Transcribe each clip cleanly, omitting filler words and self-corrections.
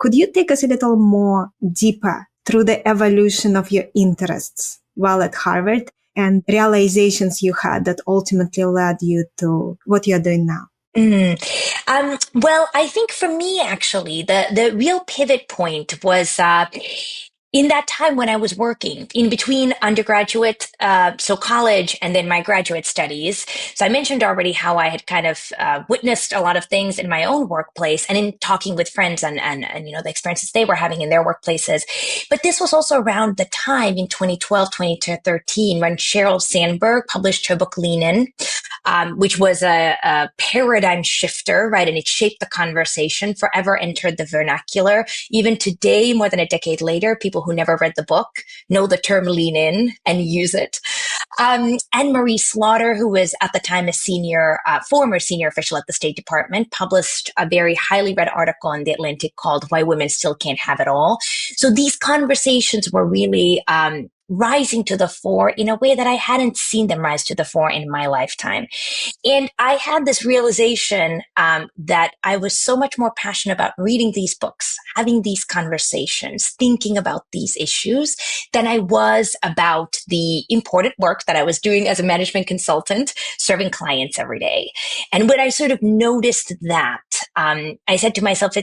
Could you take us a little more deeper through the evolution of your interests while at Harvard and realizations you had that ultimately led you to what you're doing now? Well, I think for me, actually, the real pivot point was in that time when I was working in between undergraduate, so college, and then my graduate studies. So I mentioned already how I had kind of witnessed a lot of things in my own workplace and in talking with friends and the experiences they were having in their workplaces. But this was also around the time in 2012, 2013, when Sheryl Sandberg published her book Lean In, which was a paradigm shifter, right? And it shaped the conversation, forever entered the vernacular. Even today, more than a decade later, people who never read the book know the term lean in and use it. Anne-Marie Slaughter, who was at the time a former senior official at the State Department, published a very highly read article in The Atlantic called Why Women Still Can't Have It All. So these conversations were really rising to the fore in a way that I hadn't seen them rise to the fore in my lifetime. And I had this realization that I was so much more passionate about reading these books, having these conversations, thinking about these issues than I was about the important work that I was doing as a management consultant, serving clients every day. And when I sort of noticed that, I said to myself,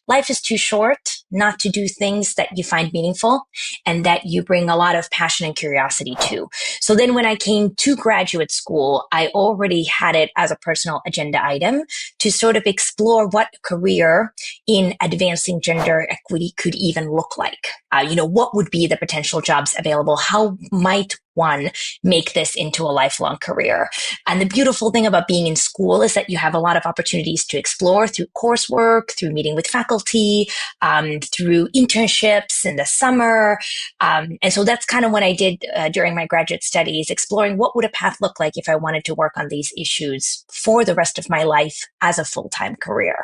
life is too short not to do things that you find meaningful and that you bring a lot of passion and curiosity to. So then when I came to graduate school, I already had it as a personal agenda item to sort of explore what a career in advancing gender equity could even look like. What would be the potential jobs available? How might one make this into a lifelong career? And the beautiful thing about being in school is that you have a lot of opportunities to explore through coursework, through meeting with faculty, through internships in the summer. And so that's kind of what I did during my graduate studies, exploring what would a path look like if I wanted to work on these issues for the rest of my life as a full-time career.